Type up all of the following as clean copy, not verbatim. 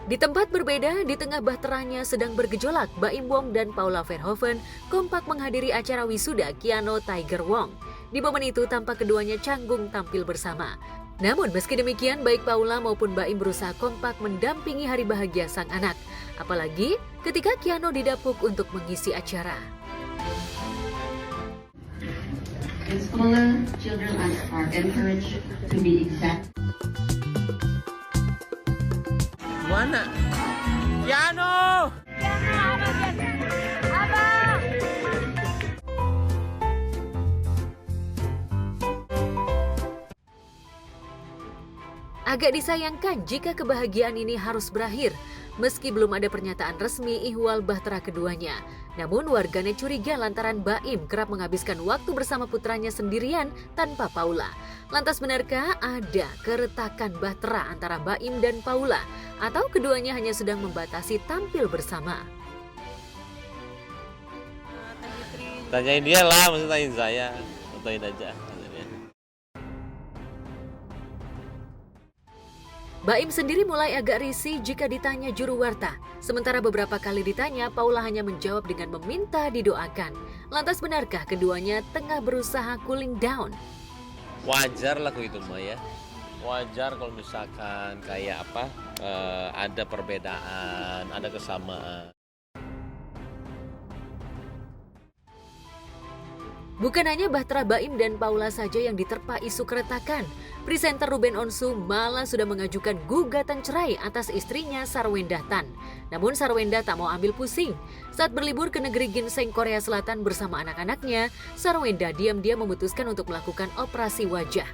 Di tempat berbeda, di tengah bahteranya sedang bergejolak, Baim Wong dan Paula Verhoeven kompak menghadiri acara wisuda Keanu Tiger Wong. Di momen itu tampak keduanya canggung tampil bersama. Namun meski demikian, baik Paula maupun Baim berusaha kompak mendampingi hari bahagia sang anak. Apalagi ketika Keanu didapuk untuk mengisi acara. In school, children are encouraged to be exact. Mana? Yano! Agak disayangkan jika kebahagiaan ini harus berakhir, meski belum ada pernyataan resmi ihwal bahtera keduanya. Namun warganet curiga lantaran Baim kerap menghabiskan waktu bersama putranya sendirian tanpa Paula. Lantas benarkah ada keretakan bahtera antara Baim dan Paula? Atau keduanya hanya sedang membatasi tampil bersama? Tanyain dia lah, maksudnya tanyain saya. Tanyain aja. Baim sendiri mulai agak risih jika ditanya juru warta. Sementara beberapa kali ditanya, Paula hanya menjawab dengan meminta didoakan. Lantas benarkah keduanya tengah berusaha cooling down? Wajar lah itu mah ya. Wajar kalau misalkan kayak apa, ada perbedaan, ada kesamaan. Bukan hanya bahtera Baim dan Paula saja yang diterpa isu keretakan. Presenter Ruben Onsu malah sudah mengajukan gugatan cerai atas istrinya Sarwendah Tan. Namun Sarwendah tak mau ambil pusing. Saat berlibur ke negeri Ginseng, Korea Selatan bersama anak-anaknya, Sarwendah diam-diam memutuskan untuk melakukan operasi wajah.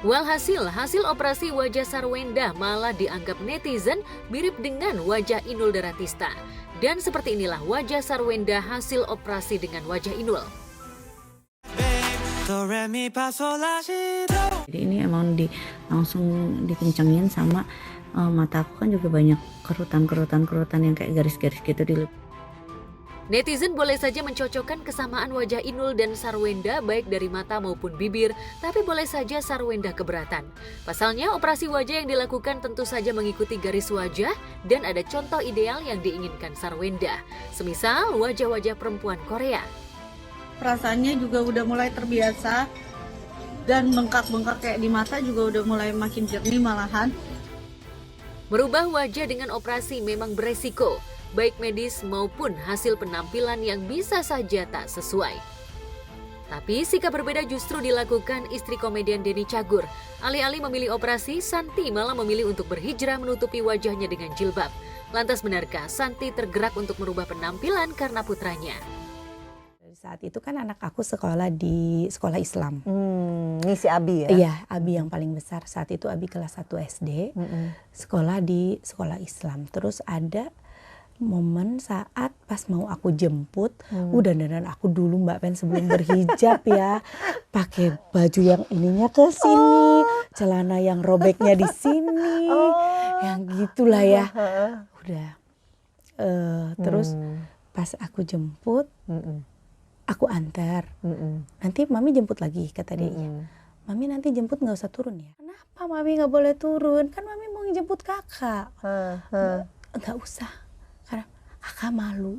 Walhasil, hasil operasi wajah Sarwendah malah dianggap netizen mirip dengan wajah Inul Daratista. Dan seperti inilah wajah Sarwendah hasil operasi dengan wajah Inul. Jadi ini emang langsung dikencengin sama mata aku kan juga banyak kerutan yang kayak garis-garis gitu di lip. Netizen boleh saja mencocokkan kesamaan wajah Inul dan Sarwendah baik dari mata maupun bibir, tapi boleh saja Sarwendah keberatan. Pasalnya operasi wajah yang dilakukan tentu saja mengikuti garis wajah dan ada contoh ideal yang diinginkan Sarwendah, semisal wajah-wajah perempuan Korea. Perasaannya juga udah mulai terbiasa dan bengkak-bengkak kayak di mata juga udah mulai makin jernih malahan. Merubah wajah dengan operasi memang beresiko, baik medis maupun hasil penampilan yang bisa saja tak sesuai. Tapi sikap berbeda justru dilakukan istri komedian Denny Cagur. Alih-alih memilih operasi, Santi malah memilih untuk berhijrah menutupi wajahnya dengan jilbab. Lantas benarkah Santi tergerak untuk merubah penampilan karena putranya? Saat itu kan anak aku sekolah di sekolah Islam. Ini si Abi ya? Iya, Abi yang paling besar. Saat itu Abi kelas 1 SD, sekolah di sekolah Islam. Terus ada momen saat pas mau aku jemput, udah dandan aku dulu Mbak Pen sebelum berhijab ya. Pakai baju yang ininya ke sini, celana yang robeknya di sini, yang gitulah ya. Udah. Terus pas aku jemput, aku antar. Nanti Mami jemput lagi, kata dia. Iya. Mami nanti jemput nggak usah turun ya. Kenapa Mami nggak boleh turun? Kan Mami mau jemput kakak. Nggak usah. Karena kakak malu.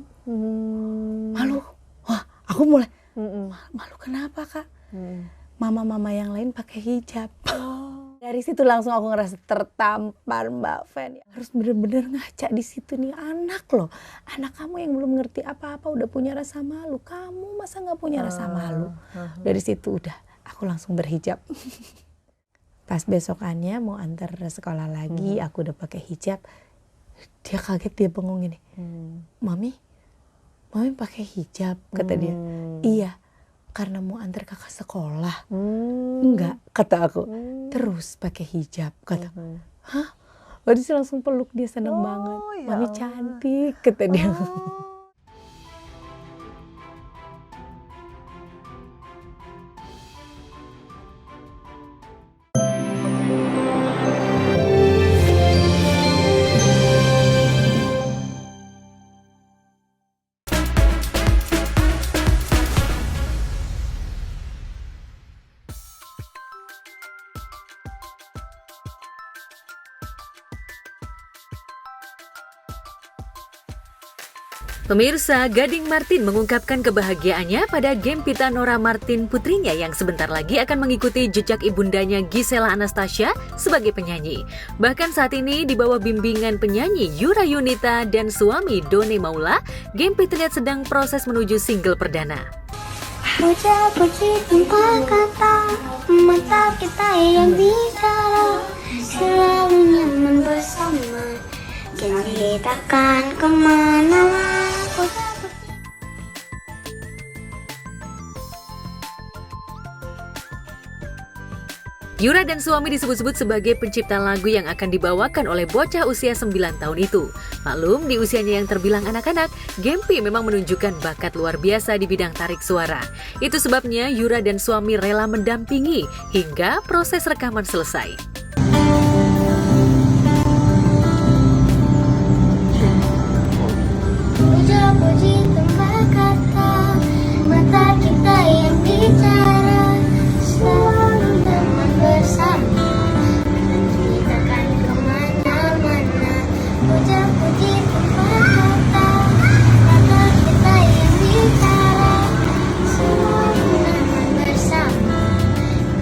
Malu. Wah, aku mulai. Malu kenapa kak? Mama-mama yang lain pakai hijab. Dari situ langsung aku ngerasa tertampar Mbak Fen. Harus bener-bener ngaca di situ nih anak loh. Anak kamu yang belum ngerti apa-apa udah punya rasa malu. Kamu masa nggak punya rasa malu? Dari situ udah aku langsung berhijab. Pas besokannya mau antar sekolah lagi, aku udah pakai hijab. Dia kaget, dia bengong gini. Mami pakai hijab, kata dia. Iya. Karena mau antar kakak sekolah. Enggak, kata aku. Terus pakai hijab, kata. Hah? Lalu dia langsung peluk, dia seneng banget. Ya Mami Allah. cantik, kata dia. Pemirsa, Gading Martin mengungkapkan kebahagiaannya pada Gempita Nora Martin putrinya yang sebentar lagi akan mengikuti jejak ibundanya Gisela Anastasia sebagai penyanyi. Bahkan saat ini di bawah bimbingan penyanyi Yura Yunita dan suami Done Maula, Gempi terlihat sedang proses menuju single perdana. Puja-puji tanpa kata, mata kita yang bicara, selalu nyaman bersama, janji takkan kemana-mana. Yura dan suami disebut-sebut sebagai pencipta lagu yang akan dibawakan oleh bocah usia 9 tahun itu. Maklum, di usianya yang terbilang anak-anak, Gempi memang menunjukkan bakat luar biasa di bidang tarik suara. Itu sebabnya Yura dan suami rela mendampingi hingga proses rekaman selesai. Puja-puji tanpa kata, mata kita yang bicara, selalu nyaman bersama, janji takkan kemana-mana. Puja-puji tanpa kata, mata kita yang bicara, selalu nyaman bersama,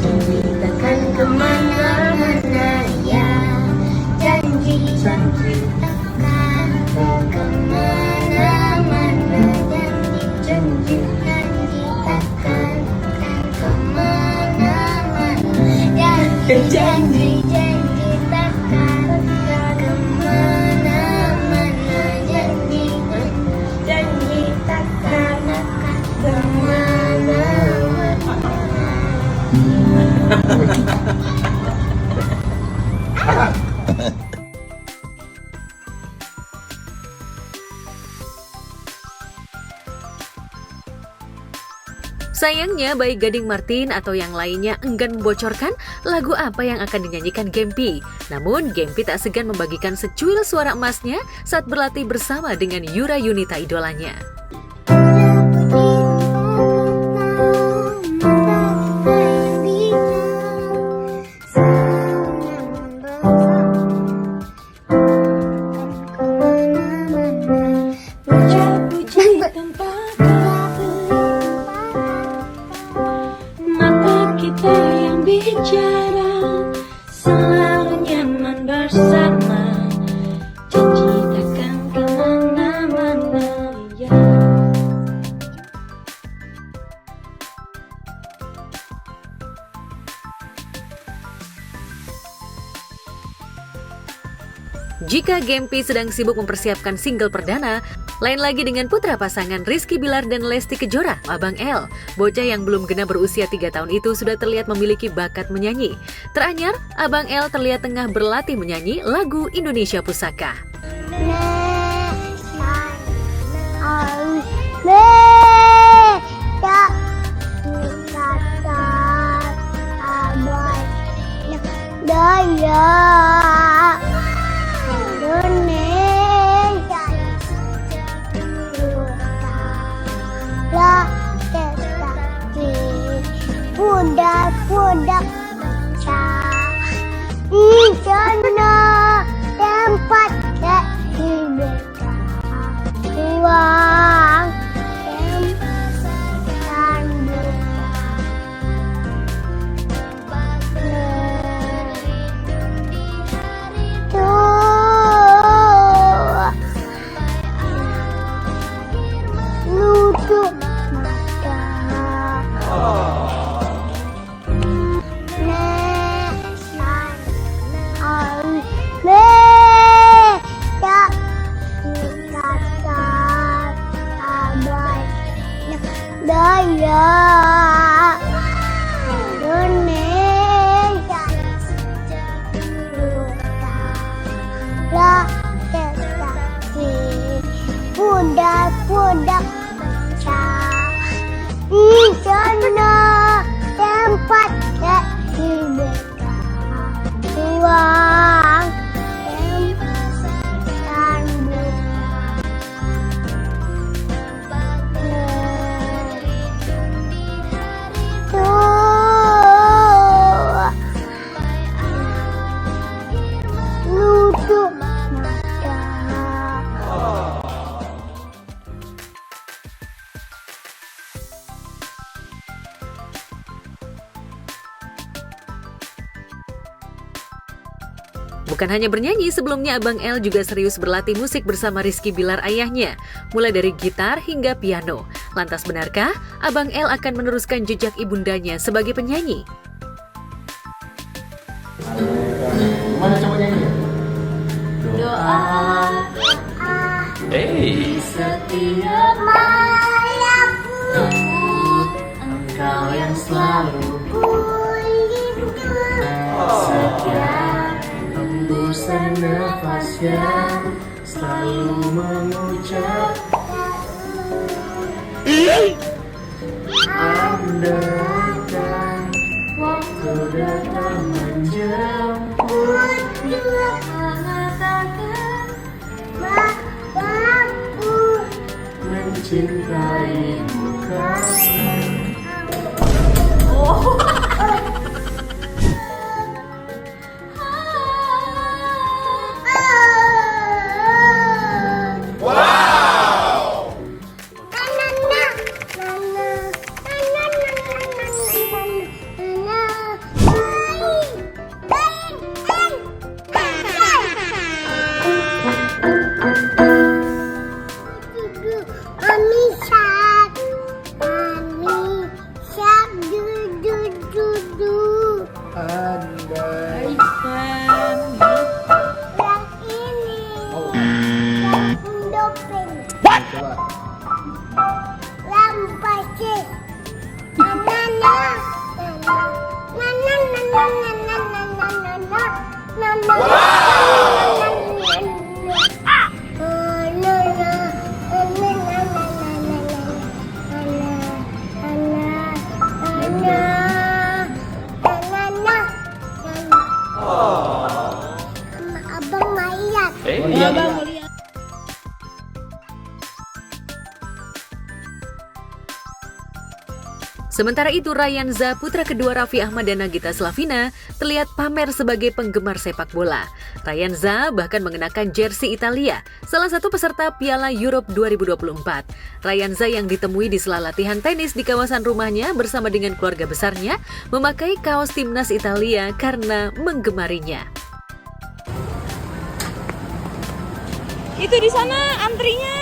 janji takkan kemana-mana. Ya, janji takkan kemana-mana, janji takkan kemana-mana, janji takkan kemana-mana, janji takkan kemana-mana. Sayangnya, baik Gading Martin atau yang lainnya enggan membocorkan lagu apa yang akan dinyanyikan Gempi. Namun, Gempi tak segan membagikan secuil suara emasnya saat berlatih bersama dengan Yura Yunita idolanya. Kita yang bicara, selalu nyaman bersama, janji takkan kemana-mana. Jika Gempi sedang sibuk mempersiapkan single perdana, lain lagi dengan putra pasangan Rizky Bilar dan Lesti Kejora, Abang L. Bocah yang belum genap berusia 3 tahun itu sudah terlihat memiliki bakat menyanyi. Teranyar, Abang L terlihat tengah berlatih menyanyi lagu Indonesia Pusaka. Pudak di sana tempat kita uang dan Bukan hanya bernyanyi, sebelumnya Abang El juga serius berlatih musik bersama Rizky Bilar ayahnya, mulai dari gitar hingga piano. Lantas benarkah Abang El akan meneruskan jejak ibundanya sebagai penyanyi? Gimana coba nyanyi? Setiap malamku engkau yang selalu kulindu. Setiap hembusan nafas yang selalu mengucap andaikan waktu datang menjemput Mengatakan bapakku mencintaimu karena andai coba Abang Mayat. Sementara itu, Ryanza, putra kedua Raffi Ahmad dan Nagita Slavina, terlihat pamer sebagai penggemar sepak bola. Ryanza bahkan mengenakan jersey Italia, salah satu peserta Piala Europe 2024. Ryanza yang ditemui di sela latihan tenis di kawasan rumahnya bersama dengan keluarga besarnya, memakai kaos timnas Italia karena menggemarinya. Itu di sana antrinya.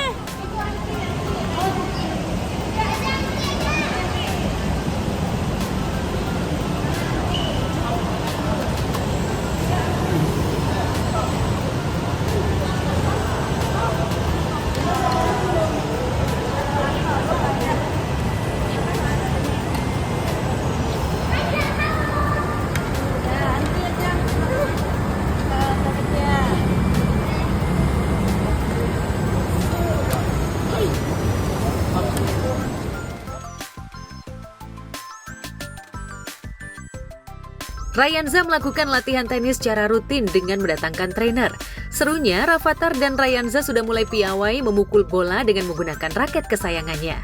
Ryanza melakukan latihan tenis secara rutin dengan mendatangkan trainer. Serunya, Rafathar dan Ryanza sudah mulai piawai memukul bola dengan menggunakan raket kesayangannya.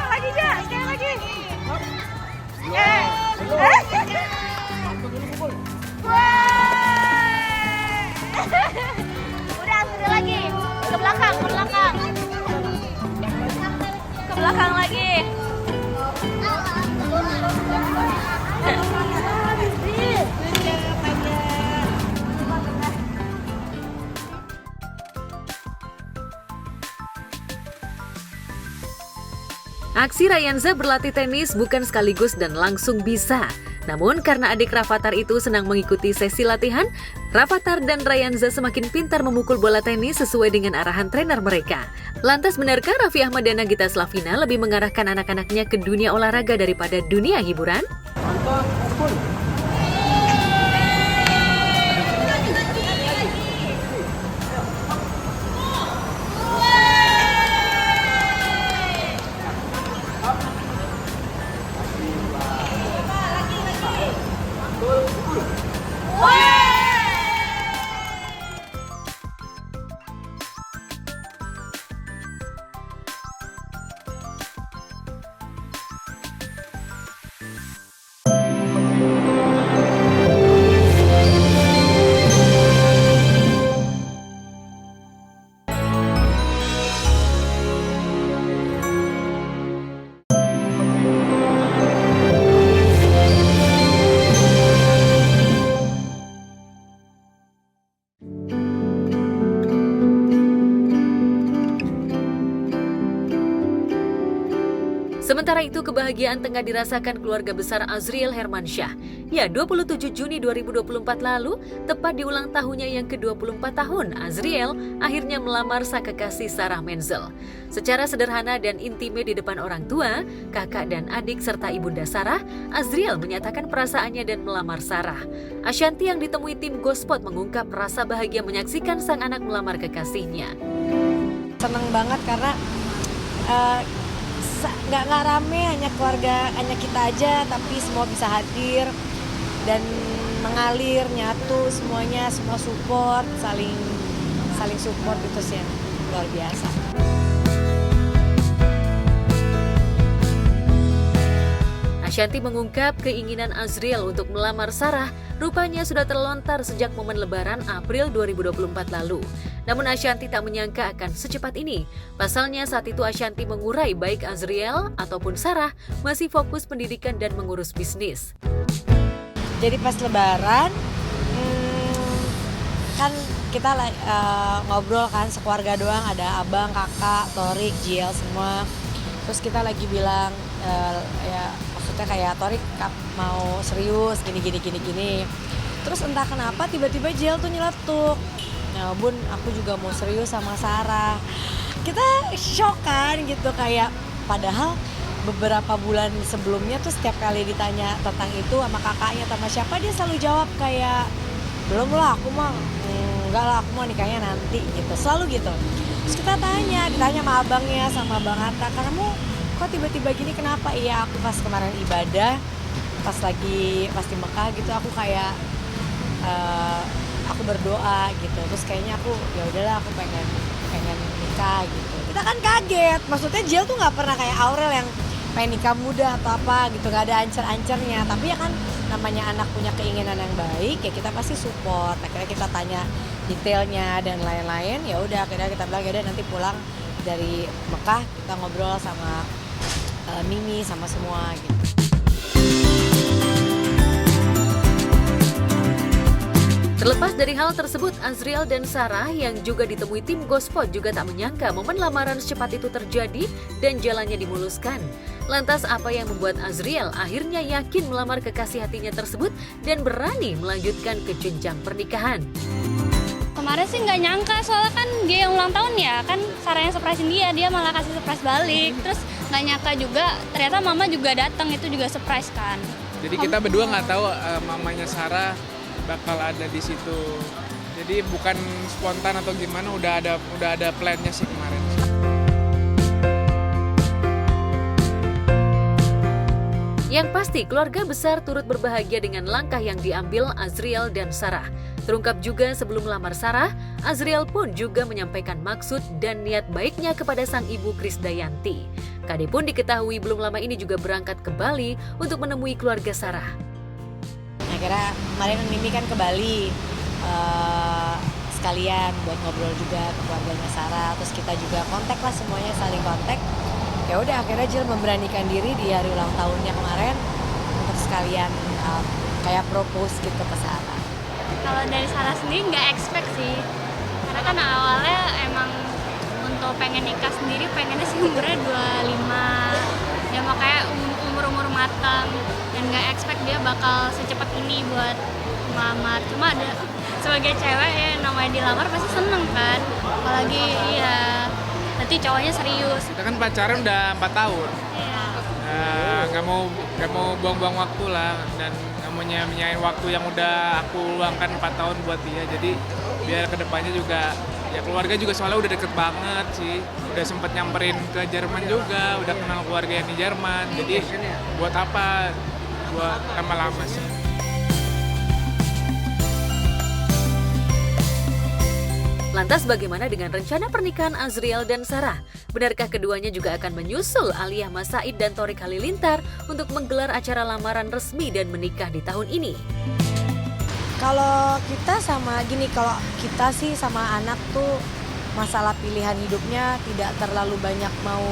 Lagi gak? Sekali lagi. Udah lagi. Ke belakang. Ke belakang lagi. Aksi Ryanza berlatih tenis bukan sekaligus dan langsung bisa. Namun karena adik Rafathar itu senang mengikuti sesi latihan, Rafathar dan Ryanza semakin pintar memukul bola tenis sesuai dengan arahan trainer mereka. Lantas benarkah Raffi Ahmad dan Nagita Slavina lebih mengarahkan anak-anaknya ke dunia olahraga daripada dunia hiburan? kebahagiaan tengah dirasakan keluarga besar Azriel Hermansyah. Ya, 27 Juni 2024 lalu, tepat di ulang tahunnya yang ke-24 tahun, Azriel akhirnya melamar sang kekasih Sarah Menzel. Secara sederhana dan intime di depan orang tua, kakak dan adik serta ibunda Sarah, Azriel menyatakan perasaannya dan melamar Sarah. Ashanty yang ditemui tim Gospot mengungkap rasa bahagia menyaksikan sang anak melamar kekasihnya. Seneng banget karena nggak rame, hanya keluarga, hanya kita aja, tapi semua bisa hadir dan mengalir, nyatu semuanya, semua support, saling support, itu sih yang luar biasa. Ashanty mengungkap keinginan Azriel untuk melamar Sarah rupanya sudah terlontar sejak momen Lebaran April 2024 lalu. Namun Ashanty tak menyangka akan secepat ini. Pasalnya saat itu Ashanty mengurai baik Azriel ataupun Sarah masih fokus pendidikan dan mengurus bisnis. Jadi pas Lebaran, kan kita ngobrol kan sekeluarga doang, ada abang, kakak, Torik, Jiel semua. Terus kita lagi bilang ya maksudnya kayak Torik mau serius gini. Terus entah kenapa tiba-tiba Jiel tuh nyeletuk, "Nah Bun, aku juga mau serius sama Sarah." Kita shock kan gitu, kayak padahal beberapa bulan sebelumnya tuh setiap kali ditanya tentang itu sama kakaknya sama siapa, dia selalu jawab kayak, "Belum lah, aku mah enggak lah, aku mau nikahnya nanti," gitu, selalu gitu. Terus kita ditanya sama abangnya, sama Bang Atta, "Kamu kok tiba-tiba gini, kenapa?" "Iya, aku pas kemarin ibadah, pas di Mekah gitu, aku kayak aku berdoa gitu, terus kayaknya aku ya udahlah, aku pengen nikah gitu." Kita kan kaget, maksudnya Jiel tuh nggak pernah kayak Aurel yang pengen nikah muda atau apa gitu, nggak ada ancer-ancernya. Tapi ya kan namanya anak punya keinginan yang baik, ya kita pasti support. Akhirnya kita tanya detailnya dan lain-lain, ya udah akhirnya kita bilang ya udah nanti pulang dari Mekah kita ngobrol sama Mimi sama semua gitu. Terlepas dari hal tersebut, Azriel dan Sarah yang juga ditemui tim Gospot juga tak menyangka momen lamaran secepat itu terjadi dan jalannya dimuluskan. Lantas apa yang membuat Azriel akhirnya yakin melamar kekasih hatinya tersebut dan berani melanjutkan ke jenjang pernikahan? Kemarin sih nggak nyangka, soalnya kan dia yang ulang tahun ya, kan Sarah yang surprisein dia malah kasih surprise balik. Terus nggak nyangka juga, ternyata mama juga datang, itu juga surprise kan. Jadi kita berdua nggak tahu mamanya Sarah bakal ada di situ. Jadi bukan spontan atau gimana, udah ada plan-nya sih kemarin. Yang pasti, keluarga besar turut berbahagia dengan langkah yang diambil Azriel dan Sarah. Terungkap juga sebelum melamar Sarah, Azriel pun juga menyampaikan maksud dan niat baiknya kepada sang ibu Krisdayanti. Kade pun diketahui belum lama ini juga berangkat ke Bali untuk menemui keluarga Sarah. Akhirnya kemarin Mimi kan ke Bali sekalian buat ngobrol juga ke keluarganya Sarah. Terus kita juga kontak lah, semuanya saling kontak. Ya udah akhirnya Jiel memberanikan diri di hari ulang tahunnya kemarin untuk sekalian kayak propose gitu ke Sarah. Kalau dari Sarah sendiri nggak expect sih, karena kan awalnya emang untuk pengen nikah sendiri pengennya sih umurnya 25, ya makanya umur matang, dan nggak expect dia bakal secepat ini buat melamar. Cuma ada sebagai cewek ya, namanya dilamar pasti seneng kan, apalagi ya nanti cowoknya serius. Kita kan pacaran udah 4 tahun. Iya. Nggak mau buang-buang waktu lah, dan nggak mau nyanyain waktu yang udah aku luangkan 4 tahun buat dia. Jadi biar kedepannya juga, ya keluarga juga soalnya udah deket banget sih. Udah sempet nyamperin ke Jerman juga, udah kenal keluarga yang di Jerman. Jadi buat apa buat lama-lama sih. Lantas bagaimana dengan rencana pernikahan Azriel dan Sarah? Benarkah keduanya juga akan menyusul Aliyah Mas Said dan Torik Halilintar untuk menggelar acara lamaran resmi dan menikah di tahun ini? Kalau kita kalau kita sih sama anak tuh masalah pilihan hidupnya tidak terlalu banyak mau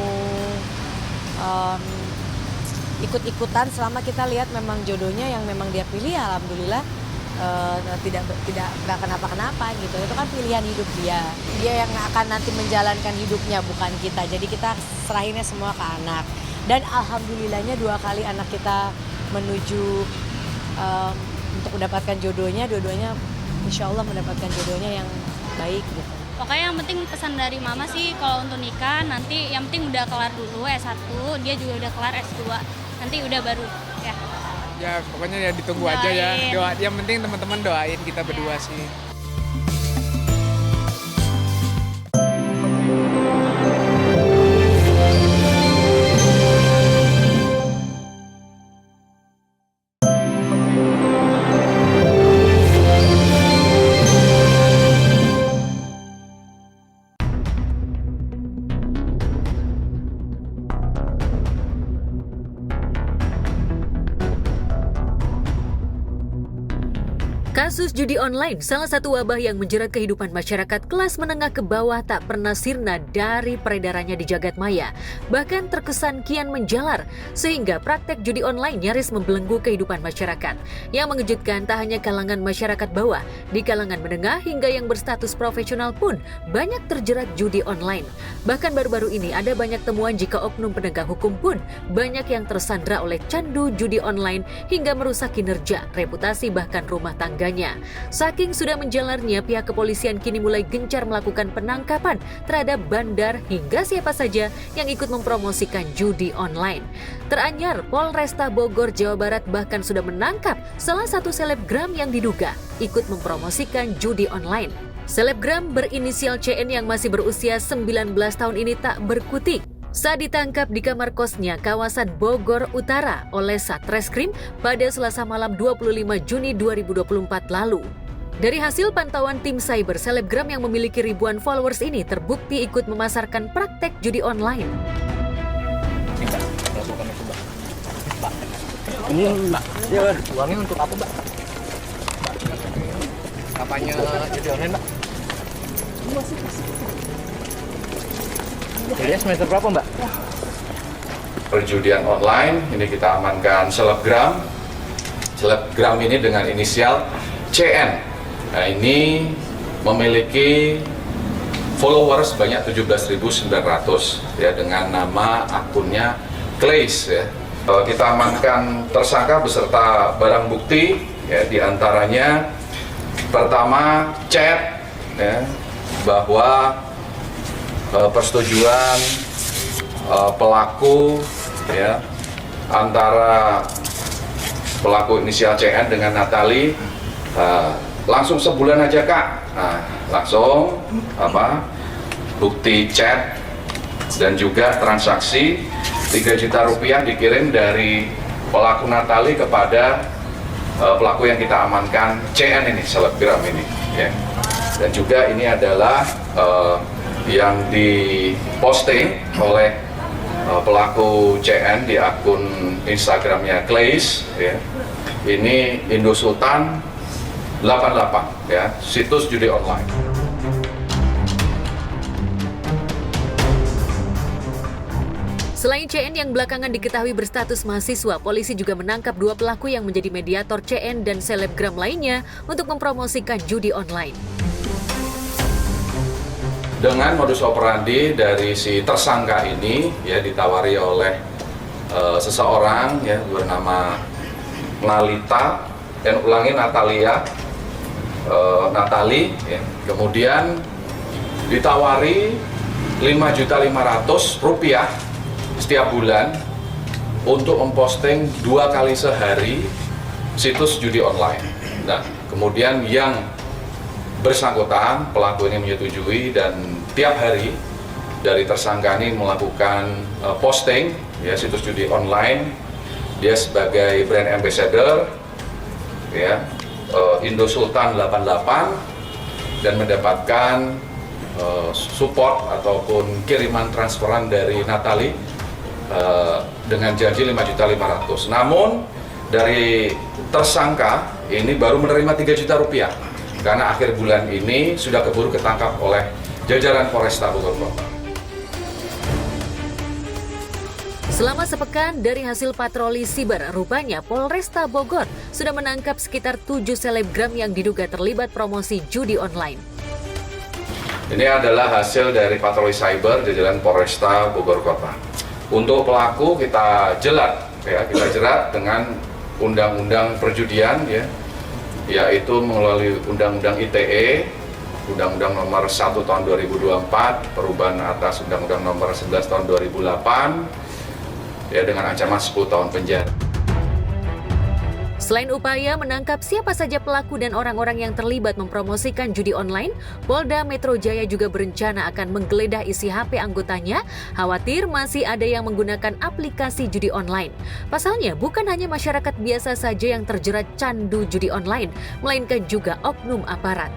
ikut-ikutan, selama kita lihat memang jodohnya yang memang dia pilih, alhamdulillah. Tidak kenapa-kenapa gitu. Itu kan pilihan hidup dia yang akan nanti menjalankan hidupnya, bukan kita. Jadi kita serahinnya semua ke anak. Dan alhamdulillahnya 2 kali anak kita menuju untuk mendapatkan jodohnya, dua-duanya insya Allah mendapatkan jodohnya yang baik gitu. Pokoknya yang penting pesan dari mama sih kalau untuk nikah nanti yang penting udah kelar dulu S1, dia juga udah kelar S2, nanti udah baru ya. Ya pokoknya ya ditunggu aja ya. Doa, yang penting teman-teman doain kita berdua sih. Kasus judi online, salah satu wabah yang menjerat kehidupan masyarakat kelas menengah ke bawah tak pernah sirna dari peredarannya di jagat maya. Bahkan terkesan kian menjalar, sehingga praktek judi online nyaris membelenggu kehidupan masyarakat. Yang mengejutkan tak hanya kalangan masyarakat bawah, di kalangan menengah hingga yang berstatus profesional pun banyak terjerat judi online. Bahkan baru-baru ini ada banyak temuan jika oknum penegak hukum pun banyak yang tersandra oleh candu judi online hingga merusak kinerja, reputasi bahkan rumah tangga. Saking sudah menjalarnya, pihak kepolisian kini mulai gencar melakukan penangkapan terhadap bandar hingga siapa saja yang ikut mempromosikan judi online. Teranyar, Polresta Bogor, Jawa Barat bahkan sudah menangkap salah satu selebgram yang diduga ikut mempromosikan judi online. Selebgram berinisial CN yang masih berusia 19 tahun ini tak berkutik saat ditangkap di kamar kosnya kawasan Bogor Utara oleh Satreskrim pada Selasa malam 25 Juni 2024 lalu. Dari hasil pantauan tim cyber, selebgram yang memiliki ribuan followers ini terbukti ikut memasarkan praktek judi online. Ini Mbak, uangnya untuk apa Mbak? Kampanye judi online Mbak? Jadi semester berapa Mbak? Perjudian online, ini kita amankan selebgram. Selebgram ini dengan inisial CN. Nah ini memiliki followers sebanyak 17.900 ya, dengan nama akunnya Clays ya. Kita amankan tersangka beserta barang bukti ya, diantaranya pertama chat ya, bahwa persetujuan pelaku ya antara pelaku inisial CN dengan Natali, langsung sebulan aja Kak. Nah, langsung bukti chat dan juga transaksi 3 juta rupiah dikirim dari pelaku Natali kepada pelaku yang kita amankan CN ini, selebgram ini ya. Dan juga ini adalah yang diposting oleh pelaku CN di akun Instagramnya Clays ya. Ini Indo Sultan 88 ya, situs judi online. Selain CN yang belakangan diketahui berstatus mahasiswa, polisi juga menangkap 2 pelaku yang menjadi mediator CN dan selebgram lainnya untuk mempromosikan judi online. Dengan modus operandi dari si tersangka ini ya, ditawari oleh seseorang ya bernama Nalita, dan ulangi Natali ya. Kemudian ditawari 5.500.000 rupiah setiap bulan untuk memposting 2 kali sehari situs judi online. Nah, kemudian yang bersangkutan pelaku ini menyetujui dan tiap hari dari tersangka ini melakukan posting ya situs judi online. Dia sebagai brand ambassador ya Indo Sultan 88 dan mendapatkan support ataupun kiriman transferan dari Natali dengan janji 5.500.000. Namun dari tersangka ini baru menerima 3 juta rupiah karena akhir bulan ini sudah keburu ketangkap oleh jajaran Polresta Bogor Kota. Selama sepekan dari hasil patroli siber, rupanya Polresta Bogor sudah menangkap sekitar 7 selebgram yang diduga terlibat promosi judi online. Ini adalah hasil dari patroli cyber jajaran Polresta Bogor Kota. Untuk pelaku kita jerat dengan undang-undang perjudian ya, yaitu melalui undang-undang ITE, Undang-Undang Nomor 1 Tahun 2024, perubahan atas Undang-Undang Nomor 11 Tahun 2008, ya dengan ancaman 10 tahun penjara. Selain upaya menangkap siapa saja pelaku dan orang-orang yang terlibat mempromosikan judi online, Polda Metro Jaya juga berencana akan menggeledah isi HP anggotanya, khawatir masih ada yang menggunakan aplikasi judi online. Pasalnya, bukan hanya masyarakat biasa saja yang terjerat candu judi online, melainkan juga oknum aparat.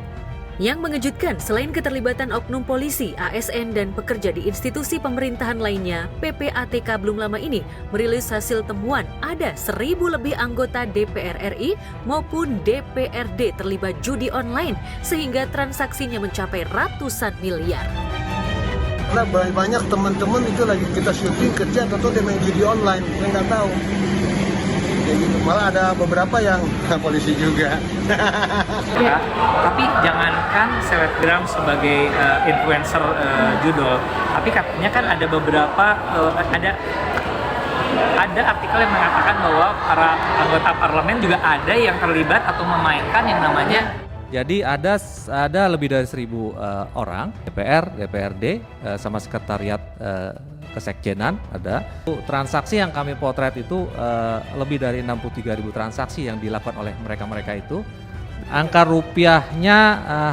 Yang mengejutkan, selain keterlibatan oknum polisi, ASN, dan pekerja di institusi pemerintahan lainnya, PPATK belum lama ini merilis hasil temuan ada 1.000 lebih anggota DPR RI maupun DPRD terlibat judi online, sehingga transaksinya mencapai ratusan miliar. Karena banyak teman-teman itu lagi kita syuting kerja atau dia main judi online, saya nggak tahu. Kayak gitu. Malah ada beberapa yang polisi juga. Ya, tapi jangankan selebgram sebagai influencer judul, tapi katanya kan ada beberapa ada artikel yang mengatakan bahwa para anggota parlemen juga ada yang terlibat atau memainkan yang namanya. Jadi ada lebih dari 1.000 orang DPR, DPRD sama sekretariat kesekjenan ada. Transaksi yang kami potret itu lebih dari 63.000 transaksi yang dilakukan oleh mereka-mereka itu. Angka rupiahnya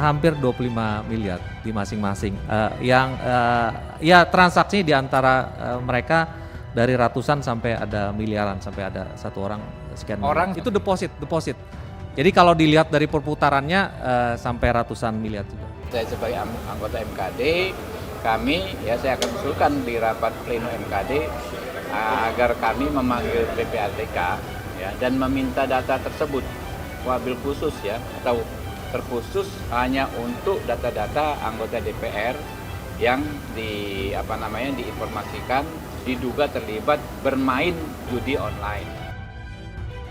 hampir 25 miliar di masing-masing. Ya transaksi di antara mereka dari ratusan sampai ada miliaran, sampai ada satu orang sekian orang miliar. Itu deposit. Jadi kalau dilihat dari perputarannya sampai ratusan miliar juga. Saya sebagai anggota MKD, saya akan usulkan di rapat pleno MKD agar kami memanggil PPATK ya, dan meminta data tersebut wabil khusus ya, atau terkhusus hanya untuk data-data anggota DPR yang diinformasikan diduga terlibat bermain judi online.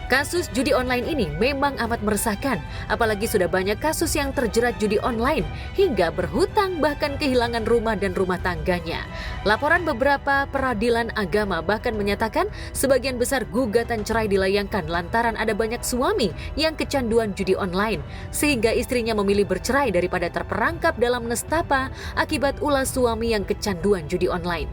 Kasus judi online ini memang amat meresahkan, apalagi sudah banyak kasus yang terjerat judi online hingga berhutang bahkan kehilangan rumah dan rumah tangganya. Laporan beberapa peradilan agama bahkan menyatakan sebagian besar gugatan cerai dilayangkan lantaran ada banyak suami yang kecanduan judi online, sehingga istrinya memilih bercerai daripada terperangkap dalam nestapa akibat ulah suami yang kecanduan judi online.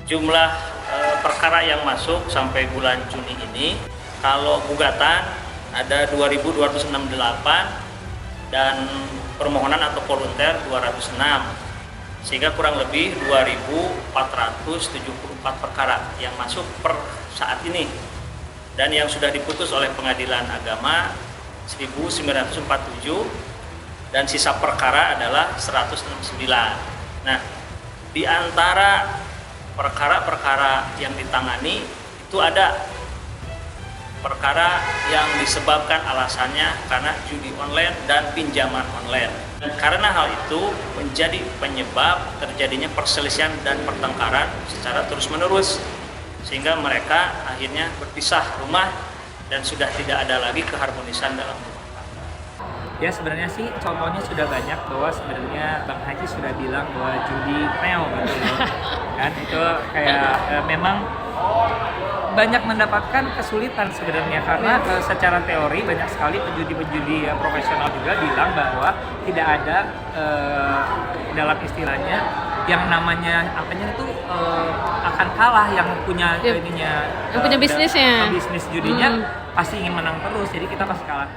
Jumlah perkara yang masuk sampai bulan Juni ini, kalau gugatan ada 2.268 dan permohonan atau volunteer 206, sehingga kurang lebih 2.474 perkara yang masuk per saat ini, dan yang sudah diputus oleh pengadilan agama 1.947 dan sisa perkara adalah 169. Nah, di antara perkara-perkara yang ditangani itu ada perkara yang disebabkan alasannya karena judi online dan pinjaman online. Dan karena hal itu menjadi penyebab terjadinya perselisihan dan pertengkaran secara terus-menerus, sehingga mereka akhirnya berpisah rumah dan sudah tidak ada lagi keharmonisan dalam rumah. Ya sebenarnya sih contohnya sudah banyak, bahwa sebenarnya Bang Haji sudah bilang bahwa judi neo gitu loh. Kan itu kayak memang banyak mendapatkan kesulitan sebenarnya, karena secara teori banyak sekali penjudi-penjudi profesional juga bilang bahwa tidak ada dalam istilahnya yang namanya akan kalah yang punya yang punya bisnisnya, bisnis judinya pasti ingin menang terus, jadi kita pasti kalah.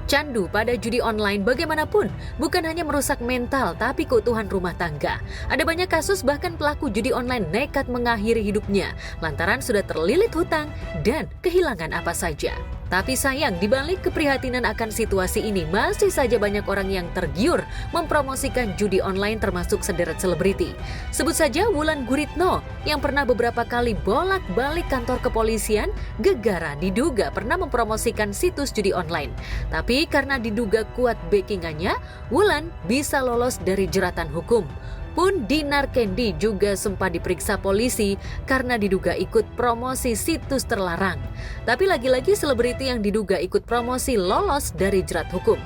Candu pada judi online bagaimanapun bukan hanya merusak mental tapi keutuhan rumah tangga. Ada banyak kasus bahkan pelaku judi online nekat mengakhiri hidupnya lantaran sudah terlilit hutang dan kehilangan apa saja. Tapi sayang, dibalik keprihatinan akan situasi ini, masih saja banyak orang yang tergiur mempromosikan judi online termasuk sederet selebriti. Sebut saja Wulan Guritno yang pernah beberapa kali bolak-balik kantor kepolisian gegara diduga pernah mempromosikan situs judi online. Tapi karena diduga kuat backingannya, Wulan bisa lolos dari jeratan hukum. Pun Dinar Kendi juga sempat diperiksa polisi karena diduga ikut promosi situs terlarang. Tapi lagi-lagi selebriti yang diduga ikut promosi lolos dari jerat hukum.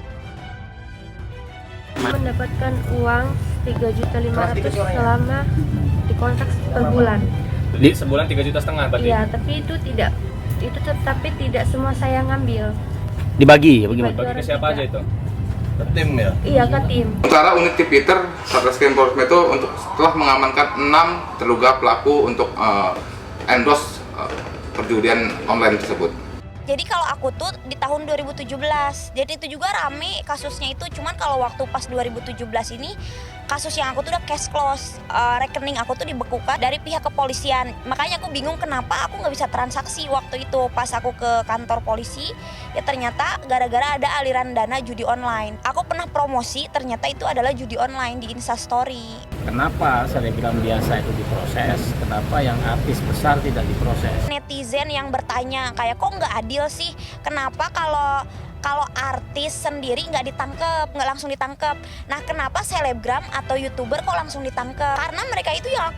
Mendapatkan uang 3.500.000 selama dikontrak per bulan. Jadi sebulan 3,5 juta berarti? Iya, tapi tapi tidak semua saya ngambil. Dibagi ya bagaimana? Dibagi ke siapa aja itu? Ke tim ya? Iya, ke tim. Sementara unit Tipiter Satreskrim Polres Metro telah mengamankan 6 terduga pelaku untuk endorse perjudian online tersebut. Jadi kalau aku tuh di tahun 2017, jadi itu juga rame kasusnya itu, cuman kalau waktu pas 2017 ini kasus yang aku tuh udah cash close, rekening aku tuh dibekukan dari pihak kepolisian. Makanya aku bingung kenapa aku nggak bisa transaksi waktu itu pas aku ke kantor polisi. Ya ternyata gara-gara ada aliran dana judi online. Aku pernah promosi, ternyata itu adalah judi online di Instastory. Kenapa selebgram biasa itu diproses, kenapa yang artis besar tidak diproses? Netizen yang bertanya kayak kok nggak adil sih, kenapa kalau artis sendiri nggak langsung ditangkap. Nah, kenapa selebgram atau youtuber kok langsung ditangkap? Karena mereka itu yang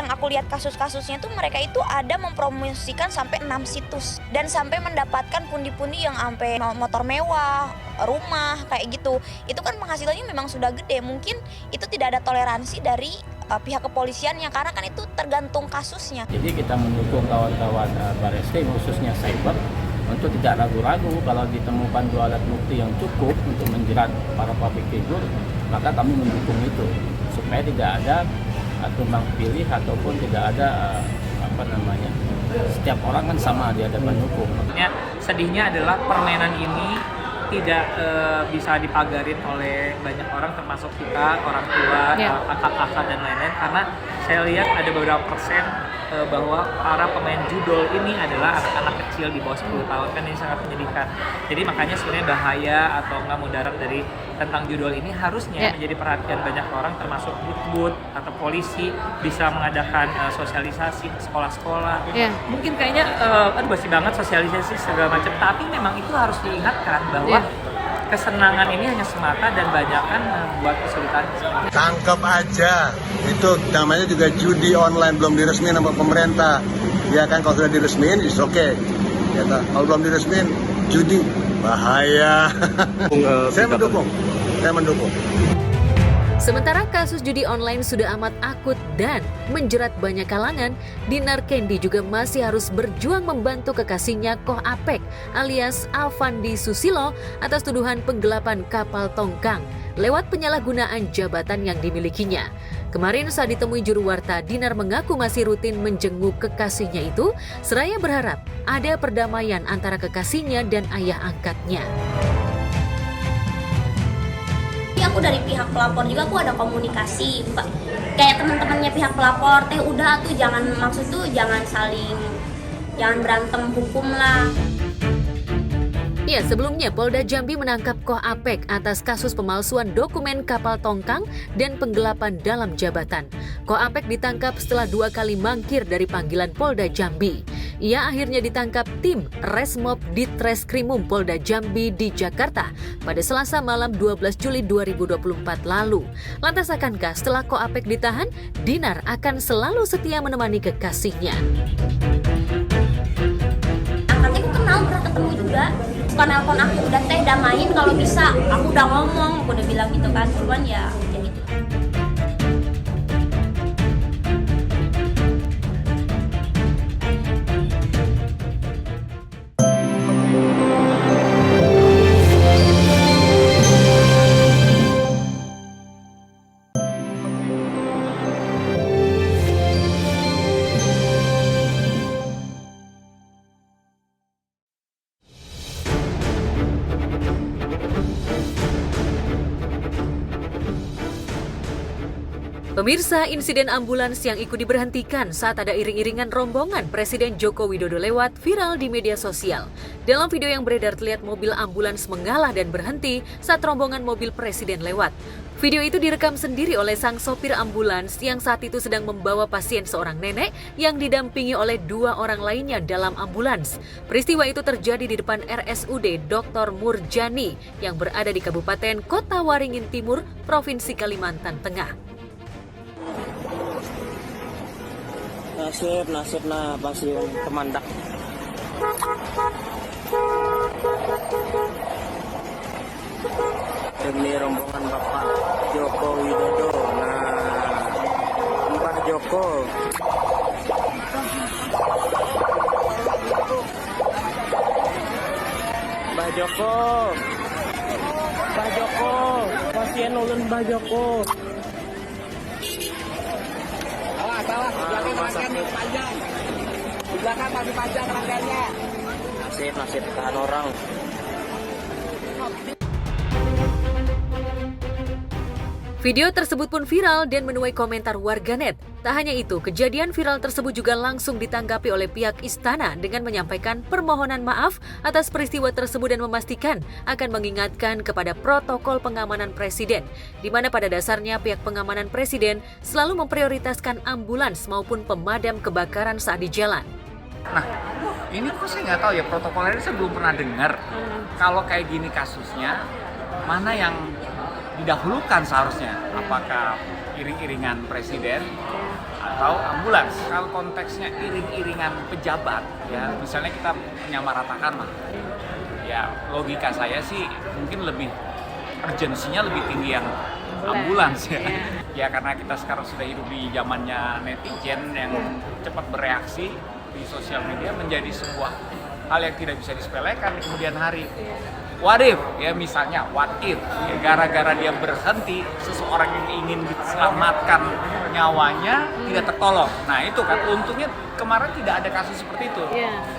aku lihat kasus-kasusnya tuh mereka itu ada mempromosikan sampai 6 situs dan sampai mendapatkan pundi-pundi yang sampai motor mewah, rumah kayak gitu. Itu kan penghasilannya memang sudah gede. Mungkin itu tidak ada toleransi dari pihak kepolisiannya karena kan itu tergantung kasusnya. Jadi kita mendukung kawan-kawan Bareskrim khususnya cyber untuk tidak ragu-ragu kalau ditemukan 2 alat bukti yang cukup untuk menjerat para public figure, maka kami mendukung itu supaya tidak ada tumbang pilih ataupun tidak ada setiap orang kan sama di hadapan hukum. Sedihnya adalah permainan ini tidak bisa dipagarin oleh banyak orang termasuk kita, orang tua, kakak-kakak dan lain-lain, karena saya lihat ada beberapa persen bahwa para pemain judol ini adalah anak-anak kecil di bawah 10 tahun, kan ini sangat menyedihkan. Jadi makanya sebenarnya bahaya atau nggak mudarat dari tentang judol ini harusnya menjadi perhatian banyak orang termasuk but atau polisi bisa mengadakan sosialisasi ke sekolah-sekolah. Mungkin kayaknya basi banget sosialisasi segala macam, tapi memang itu harus diingatkan bahwa kesenangan ini hanya semata dan banyakan membuat kesulitan. Tangkap aja, itu namanya juga judi online, belum diresmiin sama pemerintah. Ya kan, kalau sudah diresmiin, is okay. Ya, kalau belum diresmiin, judi bahaya. Saya mendukung. Sementara kasus judi online sudah amat akut dan menjerat banyak kalangan, Dinar Kendi juga masih harus berjuang membantu kekasihnya Koh Apek alias Avandi Susilo atas tuduhan penggelapan kapal tongkang lewat penyalahgunaan jabatan yang dimilikinya. Kemarin saat ditemui juru warta, Dinar mengaku masih rutin menjenguk kekasihnya itu, seraya berharap ada perdamaian antara kekasihnya dan ayah angkatnya. Aku dari pihak pelapor juga aku ada komunikasi, kayak teman-temannya pihak pelapor, udah tuh jangan berantem hukum lah. Ya, sebelumnya Polda Jambi menangkap Koh Apek atas kasus pemalsuan dokumen kapal tongkang dan penggelapan dalam jabatan. Koh Apek ditangkap setelah 2 kali mangkir dari panggilan Polda Jambi. Ia akhirnya ditangkap tim Resmob Ditreskrimum Polda Jambi di Jakarta pada Selasa malam 12 Juli 2024 lalu. Lantas akankah setelah Koh Apek ditahan, Dinar akan selalu setia menemani kekasihnya? Angkatnya aku kenal, pernah ketemu juga. Suka nelpon aku, udah damain kalau bisa. Aku udah ngomong, aku udah bilang gitu kan. Cuman ya gitu. Pemirsa, insiden ambulans yang ikut diberhentikan saat ada iring-iringan rombongan Presiden Joko Widodo lewat viral di media sosial. Dalam video yang beredar terlihat mobil ambulans mengalah dan berhenti saat rombongan mobil Presiden lewat. Video itu direkam sendiri oleh sang sopir ambulans yang saat itu sedang membawa pasien seorang nenek yang didampingi oleh 2 orang lainnya dalam ambulans. Peristiwa itu terjadi di depan RSUD Dr. Murjani yang berada di Kabupaten Kota Waringin Timur, Provinsi Kalimantan Tengah. Nasib nah pasien kemandak. Demi rombongan Bapak Joko Widodo. Joko. Mbak Joko. Mbak Joko. Pasien ulun Mbak Joko. Awas, awas. Di belakang rangkaiannya panjang. Di belakang masih panjang rangkaiannya. Nasib tahan orang. Video tersebut pun viral dan menuai komentar warganet. Tak hanya itu, kejadian viral tersebut juga langsung ditanggapi oleh pihak istana dengan menyampaikan permohonan maaf atas peristiwa tersebut dan memastikan akan mengingatkan kepada protokol pengamanan presiden, di mana pada dasarnya pihak pengamanan presiden selalu memprioritaskan ambulans maupun pemadam kebakaran saat di jalan. Nah, ini kok saya nggak tahu ya, protokolnya saya belum pernah dengar. Kalau kayak gini kasusnya, mana yang didahulukan seharusnya? Apakah iring-iringan presiden atau ambulans? Kalau konteksnya iring-iringan pejabat, ya misalnya kita menyamaratakan lah, ya logika saya sih mungkin lebih urgensinya lebih tinggi yang ambulans ya. Ya karena kita sekarang sudah hidup di zamannya netizen yang cepat bereaksi di sosial media, menjadi sebuah hal yang tidak bisa disepelekan di kemudian hari. What if, ya misalnya what if, ya, gara-gara dia berhenti, seseorang yang ingin diselamatkan nyawanya tidak tertolong. Nah itu kan, untungnya kemarin tidak ada kasus seperti itu.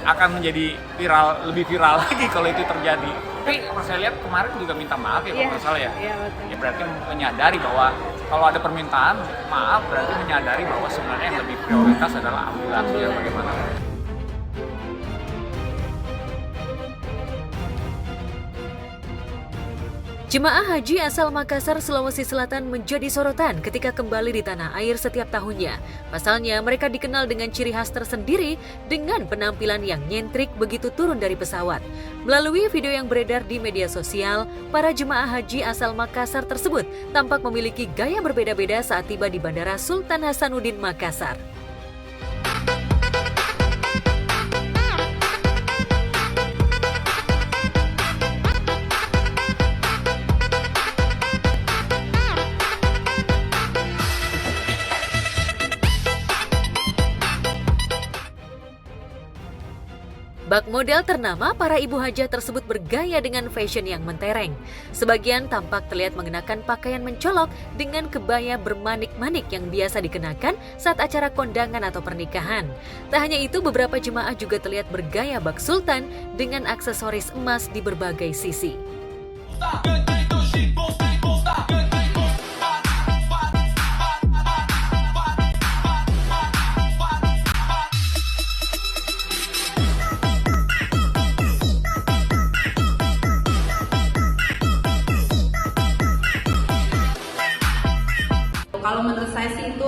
Akan menjadi viral, lebih viral lagi kalau itu terjadi. Tapi saya lihat kemarin juga minta maaf ya kalau nggak salah ya. Ya berarti menyadari bahwa kalau ada permintaan maaf berarti menyadari bahwa sebenarnya yang lebih prioritas adalah ambulans ya bagaimana. Jemaah haji asal Makassar, Sulawesi Selatan menjadi sorotan ketika kembali di tanah air setiap tahunnya. Pasalnya, mereka dikenal dengan ciri khas tersendiri dengan penampilan yang nyentrik begitu turun dari pesawat. Melalui video yang beredar di media sosial, para jemaah haji asal Makassar tersebut tampak memiliki gaya berbeda-beda saat tiba di Bandara Sultan Hasanuddin Makassar. Bak model ternama, para ibu hajah tersebut bergaya dengan fashion yang mentereng. Sebagian tampak terlihat mengenakan pakaian mencolok dengan kebaya bermanik-manik yang biasa dikenakan saat acara kondangan atau pernikahan. Tak hanya itu, beberapa jemaah juga terlihat bergaya bak sultan dengan aksesoris emas di berbagai sisi. Kalau menurut saya sih itu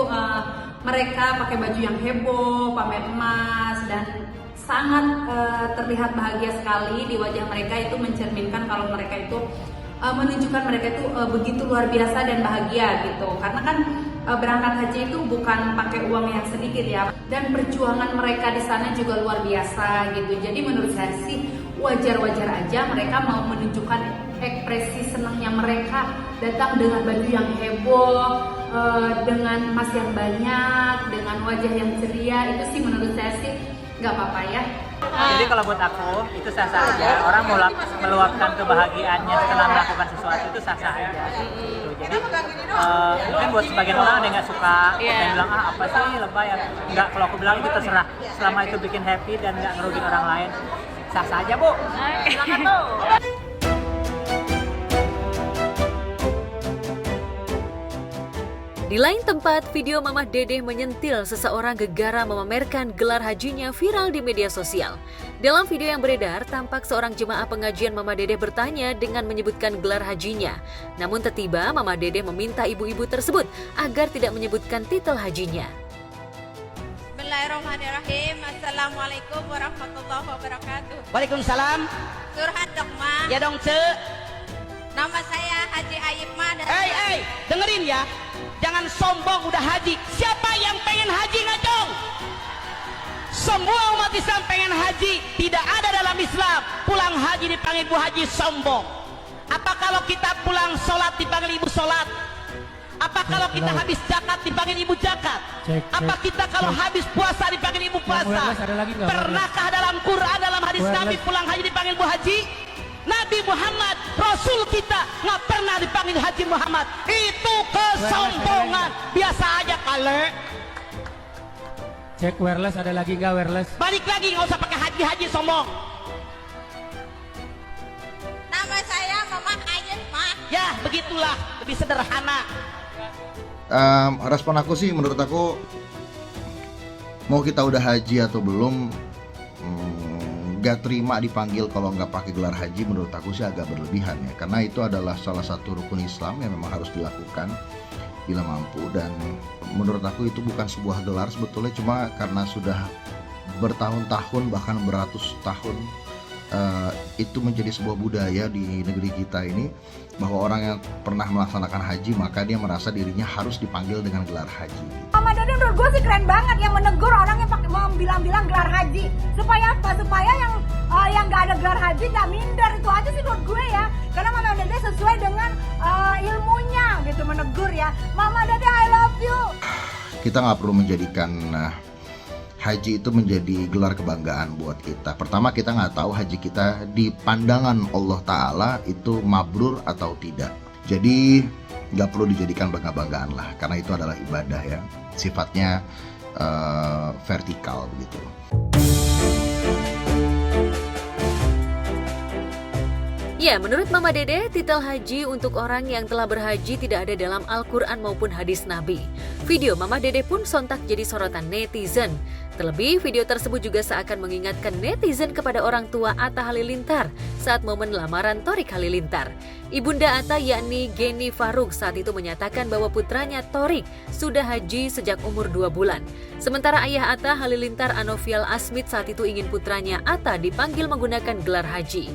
mereka pakai baju yang heboh, pamer emas, dan sangat terlihat bahagia sekali di wajah mereka. Itu mencerminkan kalau mereka itu menunjukkan mereka itu begitu luar biasa dan bahagia gitu. Karena kan berangkat haji itu bukan pakai uang yang sedikit ya, dan perjuangan mereka di sana juga luar biasa gitu. Jadi menurut saya sih wajar-wajar aja mereka mau menunjukkan ekspresi senangnya mereka datang dengan baju yang heboh, dengan emas yang banyak, dengan wajah yang ceria. Itu sih menurut saya sih nggak apa-apa ya. Jadi kalau buat aku itu sah-sah aja. Orang meluapkan kebahagiaannya setelah melakukan sesuatu itu sah-sah aja. Jadi mungkin buat sebagian orang ada yang nggak suka, yang bilang apa sih lebay ya. Nggak, kalau aku bilang itu terserah. Selama itu bikin happy dan nggak ngerugiin orang lain, sah-sah aja bu. Silakan tuh. Di lain tempat, video Mamah Dedeh menyentil seseorang gegara memamerkan gelar hajinya viral di media sosial. Dalam video yang beredar, tampak seorang jemaah pengajian Mamah Dedeh bertanya dengan menyebutkan gelar hajinya. Namun tiba-tiba Mamah Dedeh meminta ibu-ibu tersebut agar tidak menyebutkan titel hajinya. Bismillahirrahmanirrahim. Assalamualaikum warahmatullahi wabarakatuh. Waalaikumsalam. Surhan dong, Ma. Ya dong, Cek. Nama saya Haji Ayib Ma. Dengerin ya. Jangan sombong udah haji. Siapa yang pengen haji ngajong? Semua umat Islam pengen haji. Tidak ada dalam Islam pulang haji dipanggil Bu Haji sombong. Apa kalau kita pulang sholat dipanggil Ibu sholat? Apa kalau kita habis zakat dipanggil ibu zakat? Apa kita kalau habis puasa dipanggil ibu puasa? Pernahkah dalam Quran, dalam hadis Nabi pulang haji dipanggil Bu Haji? Nabi Muhammad, Rasul kita nggak pernah dipanggil Haji Muhammad. Itu kesombongan. Biasa aja kale. Cek wireless, ada lagi nggak wireless? Balik lagi, nggak usah pakai haji-haji sombong. Nama saya Mama Ayet Mah. Ya begitulah, lebih sederhana. Respon aku sih, menurut aku mau kita udah haji atau belum, nggak terima dipanggil kalau nggak pakai gelar haji, menurut aku sih agak berlebihan ya, karena itu adalah salah satu rukun Islam yang memang harus dilakukan bila mampu, dan menurut aku itu bukan sebuah gelar sebetulnya, cuma karena sudah bertahun-tahun bahkan beratus tahun itu menjadi sebuah budaya di negeri kita ini, bahwa orang yang pernah melaksanakan haji maka dia merasa dirinya harus dipanggil dengan gelar haji. Mama Dede menurut gue sih keren banget yang menegur orang yang pakai bilang-bilang gelar haji, supaya apa? Supaya yang nggak ada gelar haji nggak minder. Itu aja sih menurut gue ya, karena Mama Dede sesuai dengan ilmunya gitu menegur ya. Mama Dede I love you. Kita nggak perlu menjadikan haji itu menjadi gelar kebanggaan buat kita. Pertama, kita nggak tahu haji kita di pandangan Allah Ta'ala itu mabrur atau tidak. Jadi nggak perlu dijadikan bangga-banggaan lah, karena itu adalah ibadah ya, sifatnya vertikal begitu. Ya, menurut Mama Dede, titel haji untuk orang yang telah berhaji tidak ada dalam Al-Quran maupun hadis Nabi. Video Mama Dede pun sontak jadi sorotan netizen. Terlebih, video tersebut juga seakan mengingatkan netizen kepada orang tua Atta Halilintar saat momen lamaran Thorik Halilintar. Ibunda Atta yakni Geni Faruk saat itu menyatakan bahwa putranya Thorik sudah haji sejak umur 2 bulan. Sementara ayah Atta Halilintar Anovial Asmit saat itu ingin putranya Atta dipanggil menggunakan gelar haji.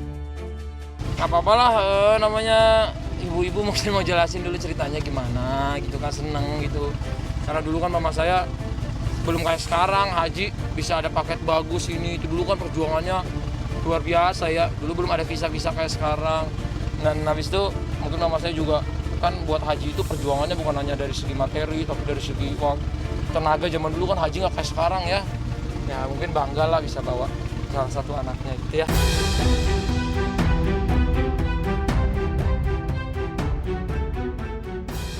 Gak apa-apa lah, namanya ibu-ibu mungkin mau jelasin dulu ceritanya gimana gitu kan, seneng gitu. Karena dulu kan mama saya belum kayak sekarang haji bisa ada paket bagus ini itu, dulu kan perjuangannya luar biasa ya. Dulu belum ada visa-visa kayak sekarang. Dan habis itu mungkin mama saya juga kan buat haji itu perjuangannya bukan hanya dari segi materi tapi dari segi tenaga. Zaman dulu kan haji nggak kayak sekarang ya. Ya mungkin bangga lah bisa bawa salah satu anaknya gitu ya.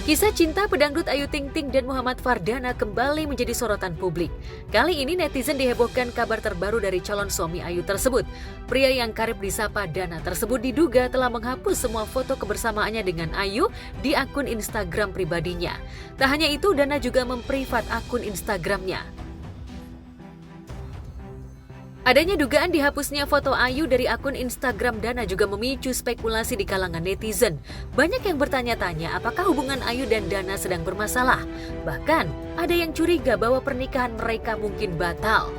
Kisah cinta pedangdut Ayu Ting Ting dan Muhammad Fardana kembali menjadi sorotan publik. Kali ini netizen dihebohkan kabar terbaru dari calon suami Ayu tersebut. Pria yang karib disapa Dana tersebut diduga telah menghapus semua foto kebersamaannya dengan Ayu di akun Instagram pribadinya. Tak hanya itu, Dana juga memprivat akun Instagramnya. Adanya dugaan dihapusnya foto Ayu dari akun Instagram Dana juga memicu spekulasi di kalangan netizen. Banyak yang bertanya-tanya apakah hubungan Ayu dan Dana sedang bermasalah. Bahkan ada yang curiga bahwa pernikahan mereka mungkin batal.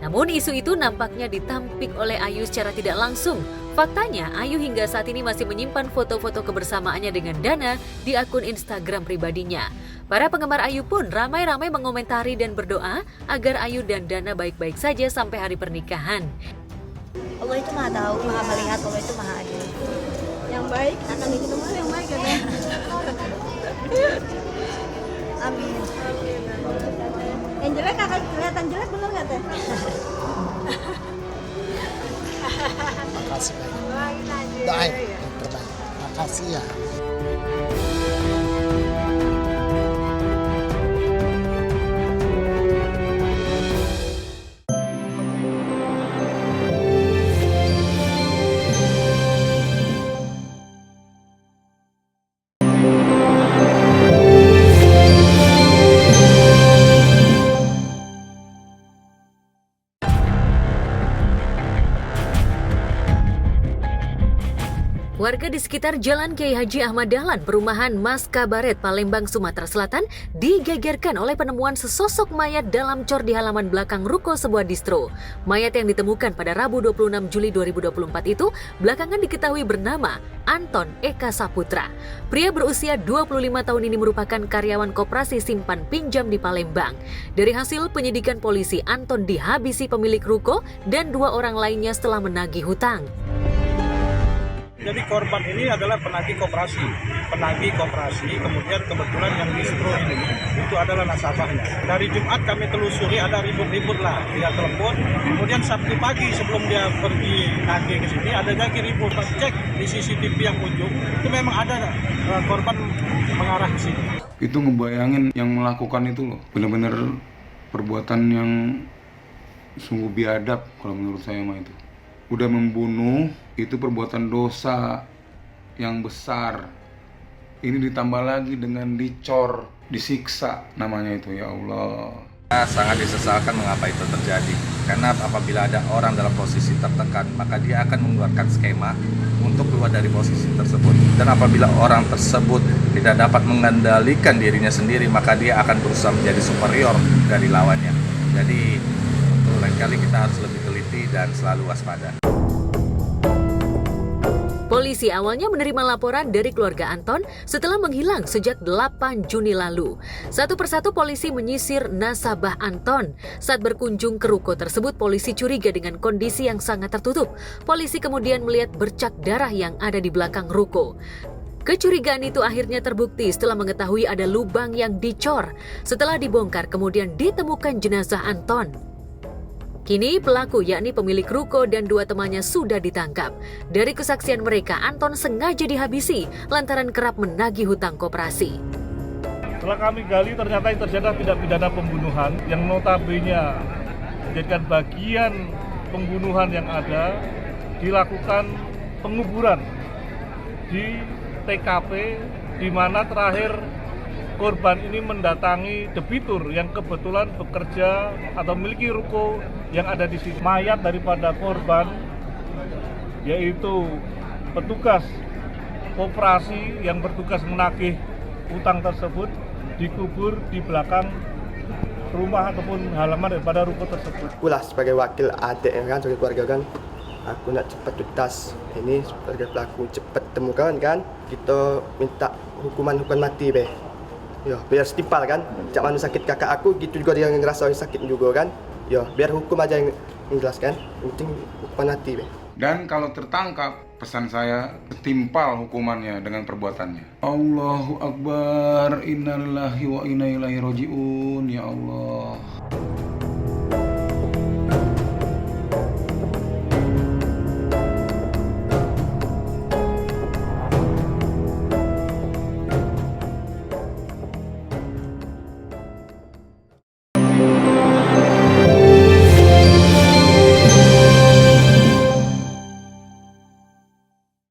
Namun isu itu nampaknya ditampik oleh Ayu secara tidak langsung. Faktanya, Ayu hingga saat ini masih menyimpan foto-foto kebersamaannya dengan Dana di akun Instagram pribadinya. Para penggemar Ayu pun ramai-ramai mengomentari dan berdoa agar Ayu dan Dana baik-baik saja sampai hari pernikahan. Allah itu maha tahu, maha melihat, Allah itu maha adil. Yang baik akan diterima yang baik ya. Amin. Yang jelek akan kelihatan jelek, benar nggak teh? Makasih banyak. Doain yang terbaik. Makasih ya. Warga di sekitar Jalan Kiai Haji Ahmad Dahlan, perumahan Mas Kabaret, Palembang, Sumatera Selatan, digegerkan oleh penemuan sesosok mayat dalam cor di halaman belakang ruko sebuah distro. Mayat yang ditemukan pada Rabu 26 Juli 2024 itu belakangan diketahui bernama Anton Eka Saputra. Pria berusia 25 tahun ini merupakan karyawan koperasi simpan pinjam di Palembang. Dari hasil penyidikan polisi, Anton dihabisi pemilik ruko dan 2 orang lainnya setelah menagih hutang. Jadi korban ini adalah penagih koperasi, kemudian kebetulan yang distro ini itu adalah nasabahnya. Dari Jumat kami telusuri ada ribut-ribut lah, dia telepon. Kemudian Sabtu pagi sebelum dia pergi nagih ke sini ada lagi ribut. Cek di CCTV yang ujung itu memang ada korban mengarah ke sini. Itu ngebayangin yang melakukan itu loh, benar-benar perbuatan yang sungguh biadab kalau menurut saya mah itu. Udah membunuh, itu perbuatan dosa yang besar. Ini ditambah lagi dengan dicor, disiksa namanya itu, ya Allah. Sangat disesalkan mengapa itu terjadi. Karena apabila ada orang dalam posisi tertekan, maka dia akan mengeluarkan skema untuk keluar dari posisi tersebut. Dan apabila orang tersebut tidak dapat mengendalikan dirinya sendiri, maka dia akan berusaha menjadi superior dari lawannya. Jadi lain kali kita harus lebih teliti dan selalu waspada. Polisi awalnya menerima laporan dari keluarga Anton setelah menghilang sejak 8 Juni lalu. Satu persatu polisi menyisir nasabah Anton. Saat berkunjung ke ruko tersebut, polisi curiga dengan kondisi yang sangat tertutup. Polisi kemudian melihat bercak darah yang ada di belakang ruko. Kecurigaan itu akhirnya terbukti setelah mengetahui ada lubang yang dicor. Setelah dibongkar, kemudian ditemukan jenazah Anton. Kini pelaku yakni pemilik ruko dan 2 temannya sudah ditangkap. Dari kesaksian mereka, Anton sengaja dihabisi lantaran kerap menagih hutang koperasi. Setelah kami gali ternyata yang terjadi tindak pidana pembunuhan yang notabene menjadikan bagian pembunuhan yang ada dilakukan penguburan di TKP di mana terakhir korban ini mendatangi debitur yang kebetulan bekerja atau memiliki ruko yang ada di sini. Mayat daripada korban yaitu petugas koperasi yang bertugas menagih utang tersebut dikubur di belakang rumah ataupun halaman daripada ruko tersebut. Akulah sebagai wakil adik kan, sebagai keluarga kan, aku nak cepat tuntas ini sebagai pelaku, cepat temukan kan. Kita minta hukuman mati be. Ya, biar setimpal kan. Cak mana sakit kakak aku, gitu juga dia ngerasa sakit juga kan. Ya, biar hukum aja yang menjelaskan. Yang penting hukuman mati be. Dan kalau tertangkap, pesan saya setimpal hukumannya dengan perbuatannya. Allahu Akbar, innalillahi wa inna ilaihi raji'un, ya Allah.